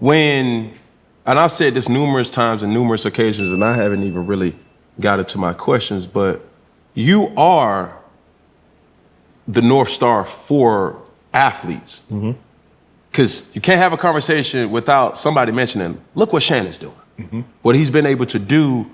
and I've said this numerous times and numerous occasions, and I haven't even really got into my questions, but you are the North Star for athletes. Because you can't have a conversation without somebody mentioning, look what Shannon's doing. What he's been able to do,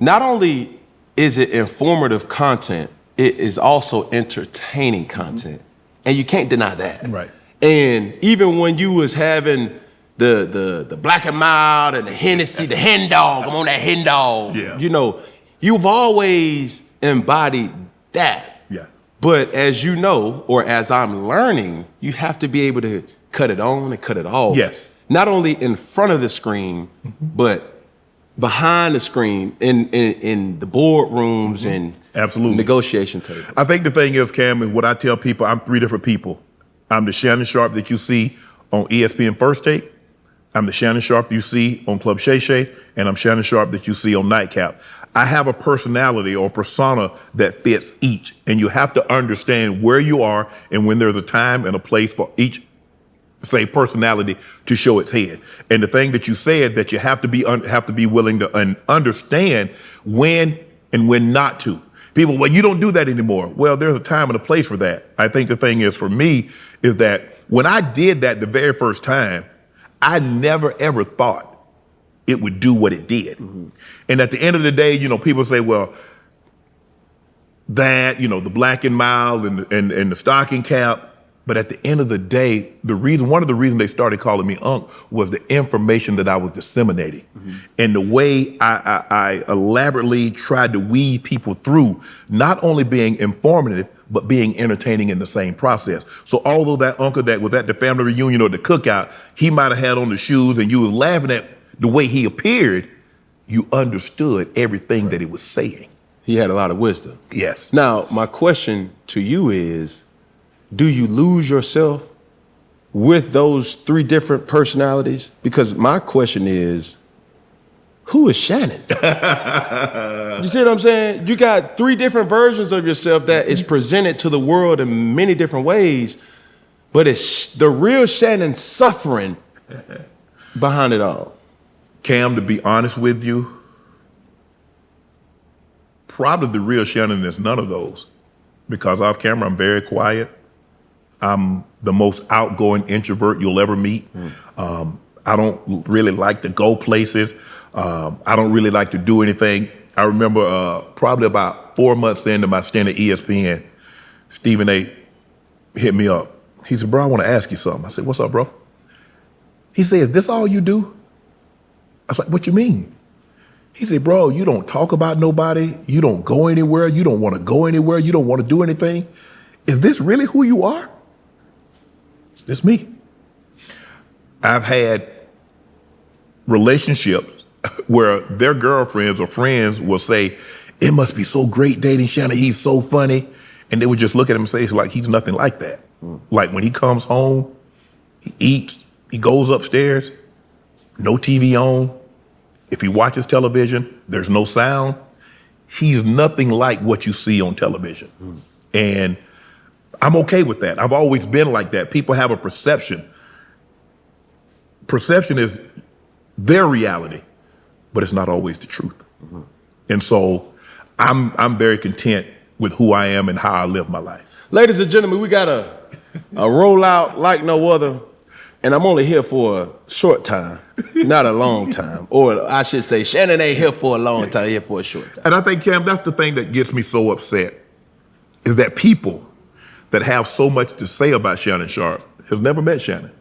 not only is it informative content, it is also entertaining content. And you can't deny that. Right. And even when you was having the Black and Mild and the Hennessy, the hen dog, I'm on that hen dog. Yeah. You know, you've always embodied that. Yeah. But as you know, or as I'm learning, you have to be able to cut it on and cut it off. Yes. Not only in front of the screen, but behind the screen, in the boardrooms and Absolutely. negotiation tables. I think the thing is, Cam, is what I tell people, I'm three different people. I'm the Shannon Sharpe that you see on ESPN First Take. I'm the Shannon Sharpe you see on Club Shay Shay, and I'm Shannon Sharpe that you see on Nightcap. I have a personality or persona that fits each, and you have to understand where you are and when there's a time and a place for each, say, personality to show its head. And the thing that you said, that you have to be willing to understand when and when not to. People, well, you don't do that anymore. Well, there's a time and a place for that. I think the thing is, for me, is that when I did that the very first time, I never ever thought it would do what it did. And at the end of the day, you know, people say, well, that, you know, the Black and Mild and the stocking cap. But at the end of the day, one of the reasons they started calling me Unc was the information that I was disseminating. And the way I elaborately tried to weave people through, not only being informative, but being entertaining in the same process. So although that uncle that was at the family reunion or the cookout, he might have had on the shoes and you was laughing at the way he appeared, you understood everything that he was saying. He had a lot of wisdom. Yes. Now, my question to you is, do you lose yourself with those three different personalities? Because my question is, who is Shannon? You see what I'm saying? You got three different versions of yourself that is presented to the world in many different ways, but it's the real Shannon suffering behind it all. Cam, to be honest with you, probably the real Shannon is none of those. Because off camera, I'm very quiet. I'm the most outgoing introvert you'll ever meet. I don't really like to go places. I don't really like to do anything. I remember probably about 4 months into my stint at ESPN, Stephen A. hit me up. He said, bro, I want to ask you something. I said, what's up, bro? He said, is this all you do? I was like, what you mean? He said, bro, you don't talk about nobody. You don't go anywhere. You don't want to go anywhere. You don't want to do anything. Is this really who you are? It's me. I've had relationships where their girlfriends or friends will say, it must be so great dating Shannon. He's so funny. And they would just look at him and say, it's like, he's nothing like that. Like when he comes home, he eats, he goes upstairs, no TV on. If he watches television, there's no sound. He's nothing like what you see on television. And I'm okay with that. I've always been like that. People have a perception. Perception is their reality, but it's not always the truth. And so I'm very content with who I am and how I live my life. Ladies and gentlemen, we got a rollout like no other, and I'm only here for a short time, not a long time. Or I should say, Shannon ain't here for a long time, here for a short time. And I think, Cam, that's the thing that gets me so upset, is that people that have so much to say about Shannon Sharpe has never met Shannon.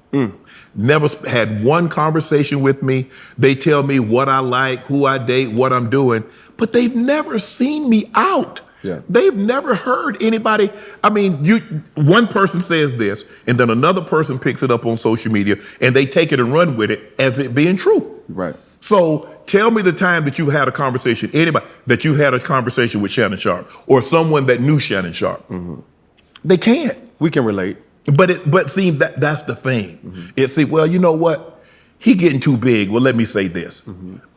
Never had one conversation with me. They tell me what I like, who I date, what I'm doing, but they've never seen me out. Yeah. They've never heard anybody. I mean, one person says this, and then another person picks it up on social media, and they take it and run with it as it being true. Right. So tell me the time that you had a conversation, that you had a conversation with Shannon Sharpe or someone that knew Shannon Sharpe. They can't. We can relate. But see, that's the thing. It's well, you know what? He getting too big. Well, let me say this.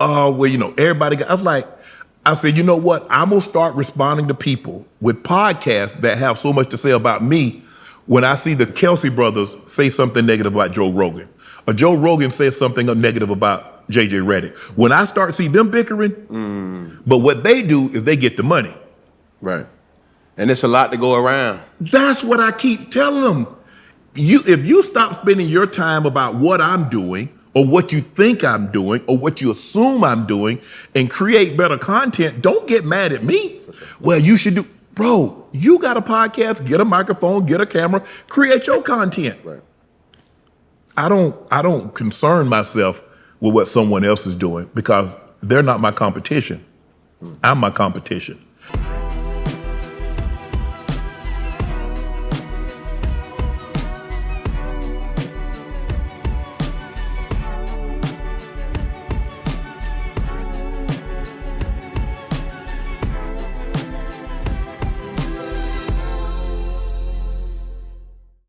Well, you know, everybody I said, you know what? I'm gonna start responding to people with podcasts that have so much to say about me when I see the Kelsey brothers say something negative about Joe Rogan. Joe Rogan says something negative about JJ Redick. When I start see them bickering, but what they do is they get the money. Right. And it's a lot to go around. That's what I keep telling them. If you stop spending your time about what I'm doing or what you think I'm doing or what you assume I'm doing and create better content, don't get mad at me. Well, you should do, bro, you got a podcast, get a microphone, get a camera, create your content. Right. I don't concern myself with what someone else is doing because they're not my competition. I'm my competition.